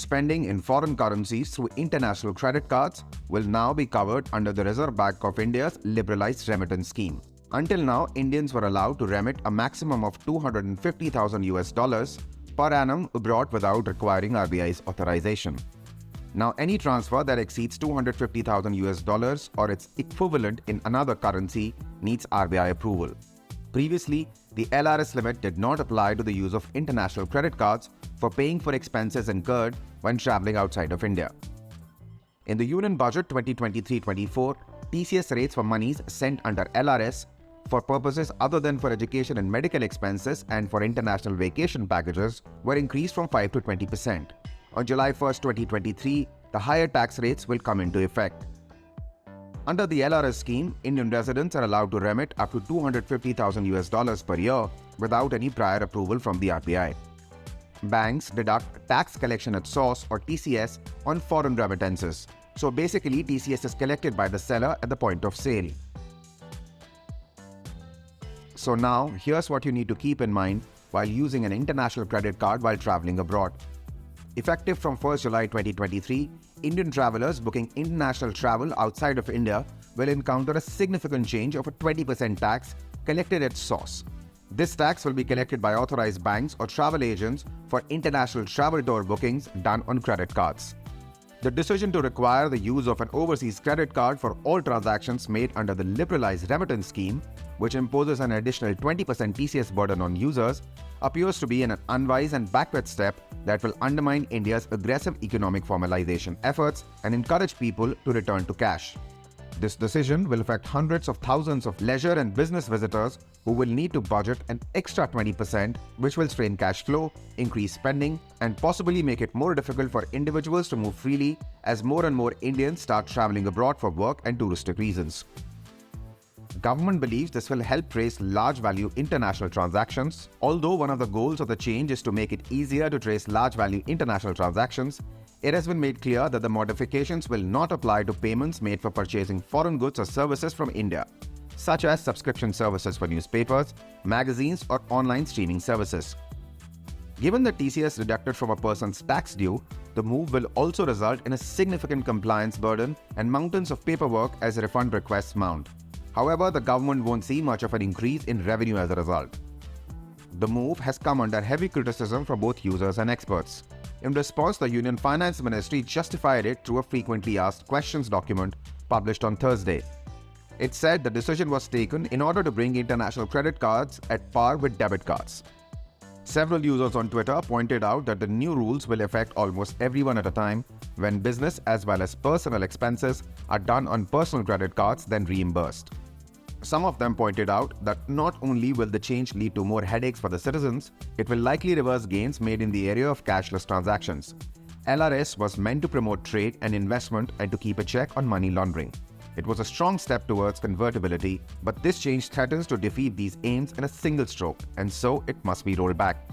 spending in foreign currencies through international credit cards will now be covered under the Reserve Bank of India's liberalised remittance scheme. Until now, Indians were allowed to remit a maximum of $250,000 per annum abroad without requiring RBI's authorization. Now, any transfer that exceeds $250,000 or its equivalent in another currency needs RBI approval. Previously, the LRS limit did not apply to the use of international credit cards for paying for expenses incurred when travelling outside of India. In the Union Budget 2023-24, TCS rates for monies sent under LRS for purposes other than for education and medical expenses and for international vacation packages were increased from 5 to 20%. On July 1, 2023, the higher tax rates will come into effect. Under the LRS scheme, Indian residents are allowed to remit up to $250,000 per year without any prior approval from the RBI. Banks deduct tax collection at source or TCS on foreign remittances. So basically, TCS is collected by the seller at the point of sale. So now, here's what you need to keep in mind while using an international credit card while traveling abroad. Effective from 1st July 2023, Indian travelers booking international travel outside of India will encounter a significant change of a 20% tax collected at source. This tax will be collected by authorized banks or travel agents for international travel tour bookings done on credit cards. The decision to require the use of an overseas credit card for all transactions made under the liberalised remittance scheme, which imposes an additional 20% TCS burden on users, appears to be an unwise and backward step that will undermine India's aggressive economic formalization efforts and encourage people to return to cash. This decision will affect hundreds of thousands of leisure and business visitors who will need to budget an extra 20%, which will strain cash flow, increase spending, and possibly make it more difficult for individuals to move freely as more and more Indians start traveling abroad for work and touristic reasons. Government believes this will help trace large-value international transactions. Although one of the goals of the change is to make it easier to trace large-value international transactions, it has been made clear that the modifications will not apply to payments made for purchasing foreign goods or services from India, such as subscription services for newspapers, magazines, or online streaming services. Given that TCS deducted from a person's tax due, the move will also result in a significant compliance burden and mountains of paperwork as refund requests mount. However, the government won't see much of an increase in revenue as a result. The move has come under heavy criticism from both users and experts. In response, the Union Finance Ministry justified it through a frequently asked questions document published on Thursday. It said the decision was taken in order to bring international credit cards at par with debit cards. Several users on Twitter pointed out that the new rules will affect almost everyone at a time when business as well as personal expenses are done on personal credit cards then reimbursed. Some of them pointed out that not only will the change lead to more headaches for the citizens, it will likely reverse gains made in the area of cashless transactions. LRS was meant to promote trade and investment and to keep a check on money laundering. It was a strong step towards convertibility, but this change threatens to defeat these aims in a single stroke, and so it must be rolled back.